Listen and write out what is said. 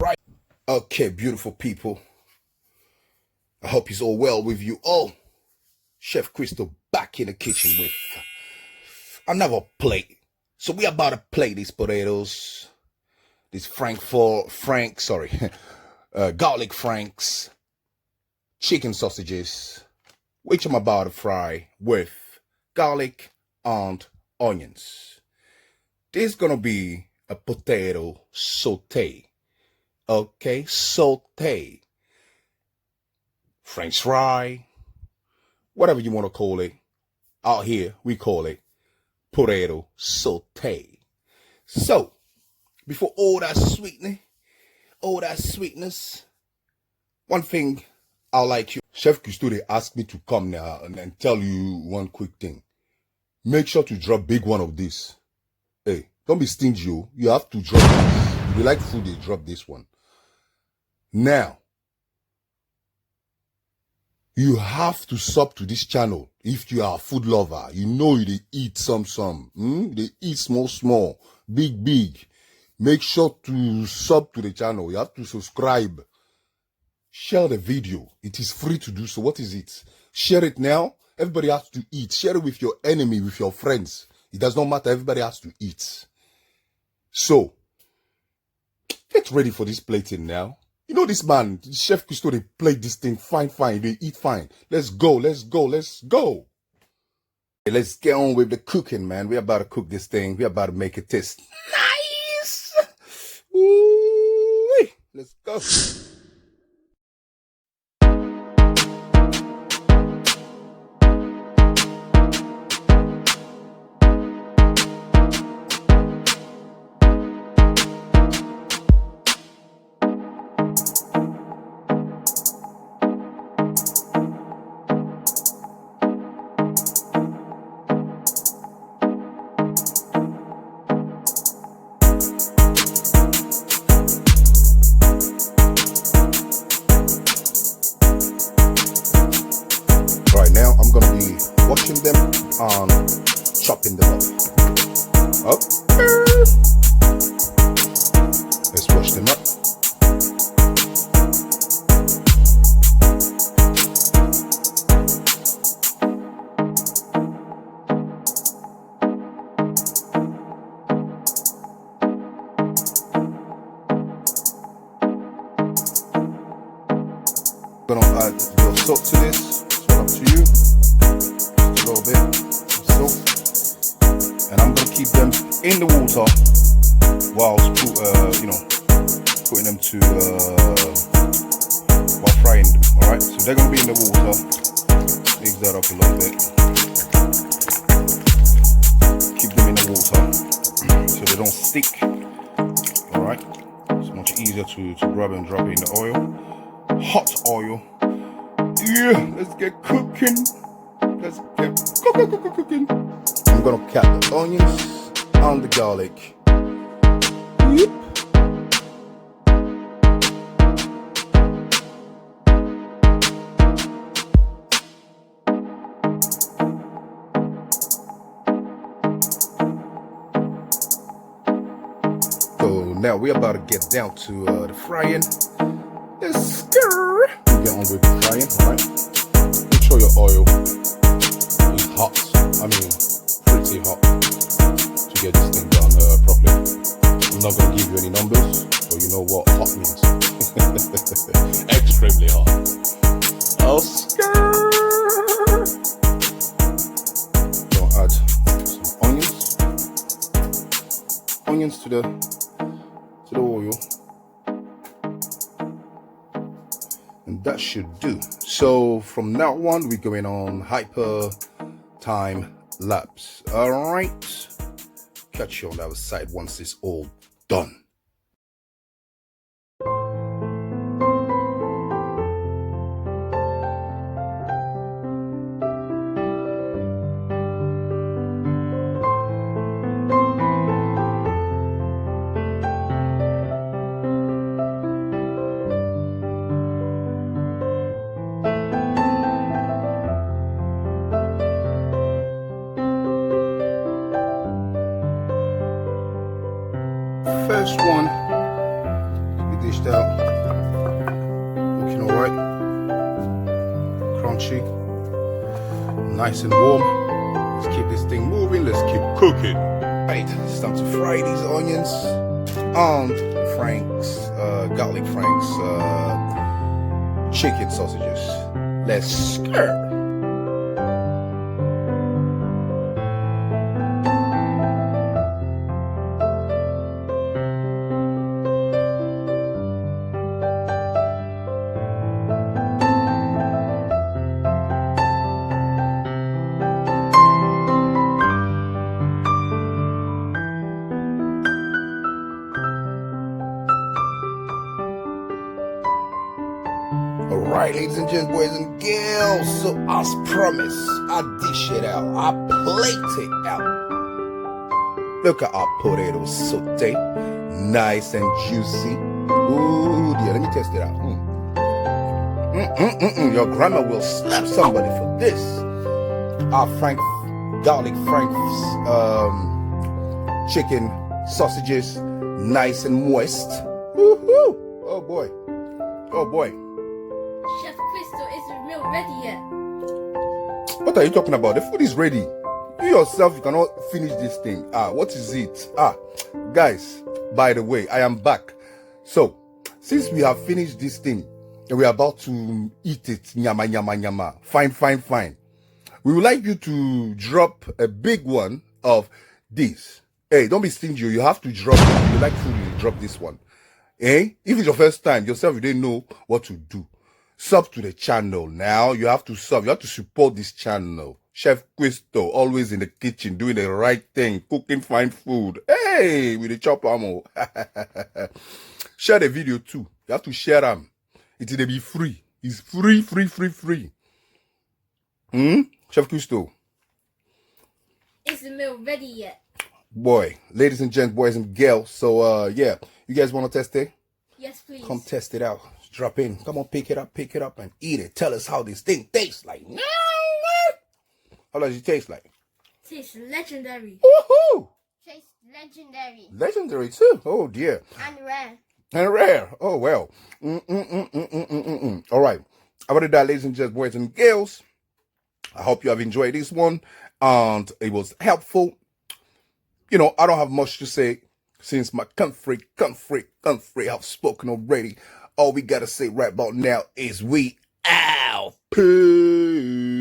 Right. Okay, beautiful people. I hope it's all well with you all. Chef Crystal back in the kitchen with another plate. So we about to plate these potatoes. These garlic franks, chicken sausages, which I'm about to fry with garlic and onions. This is gonna be a potato saute. Okay, saute. French fry, whatever you want to call it. Out here, we call it potato saute. So, before all that sweetness, one thing I like you. ChefCuistOO asked me to come now and tell you one quick thing. Make sure to drop big one of this. Hey, don't be stingy. You have to drop this. If you like food, they drop this one. Now, you have to sub to this channel if you are a food lover. You know they eat some. They eat small, big. Make sure to sub to the channel. You have to subscribe. Share the video. It is free to do so. What is it? Share it now. Everybody has to eat. Share it with your enemy, with your friends. It does not matter. Everybody has to eat. So, get ready for this plating now. You know this man, ChefCuistOO, they plate this thing fine. They eat fine. Let's go. Hey, let's get on with the cooking, man. We're about to cook this thing. We're about to make it taste nice. Ooh, let's go. Right now, I'm gonna be washing them and chopping them up. Let's wash them up. I'm gonna add a little salt to this. Up to you, just a little bit of salt, and I'm gonna keep them in the water whilst putting them to while frying them. All right, so they're gonna be in the water. Mix that up a little bit. Keep them in the water so they don't stick. All right, it's much easier to grab and drop it in the oil, hot oil. Yeah, let's get cooking. Let's get cooking. I'm gonna cut the onions and the garlic. Yep. So now we're about to get down to the frying. Let's stir. Get on with the frying, alright? Make sure your oil is hot, pretty hot, to get this thing done properly. I'm not going to give you any numbers, but you know what hot means. Extremely hot. I'll stir. Gonna add some onions to the oil. And that should do. So from now on, we're going on hyper time lapse. All right. Catch you on the other side once it's all done. First one, we dish test out. Looking alright. Crunchy. Nice and warm. Let's keep this thing moving. Let's keep cooking. Right, it's time to fry these onions and Frank's garlic Frank's chicken sausages. Let's stir. Alright, ladies and gents, boys and girls, so as promised, I dish it out, I plate it out. Look at our potato sauté, nice and juicy. Ooh, dear, let me test it out. Your grandma will slap somebody for this. Our garlic Frank's chicken sausages, nice and moist. Woohoo! Oh boy, oh boy. ChefCuistOO isn't real ready yet. What are you talking about? The food is ready. You yourself, you cannot finish this thing. What is it? Guys, by the way, I am back. So, since we have finished this thing and we are about to eat it, nyama, nyama, nyama, fine, fine, fine. We would like you to drop a big one of this. Hey, don't be stingy. You have to drop it. If you like food, you drop this one. If it's your first time, yourself, you didn't know what to do. Sub to the channel now. You have to sub. You have to support this channel. ChefCuistOO, always in the kitchen, doing the right thing, cooking fine food. Hey, with the chop ammo. Share the video too. You have to share them. It will be free. It's free, free, free, free. ChefCuistOO. Isn't real ready yet. Boy, ladies and gents, boys and girls. So, yeah. You guys want to test it? Yes, please. Come test it out. Drop in. Come on, pick it up and eat it. Tell us how this thing tastes like. How does it taste like? Tastes legendary. Woohoo! Tastes legendary. Legendary too. Oh dear. And rare. And rare. Oh well. All right. About that, ladies and gents, boys and girls. I hope you have enjoyed this one and it was helpful. You know, I don't have much to say since my country have spoken already. All we gotta say right about now is we out. Peace.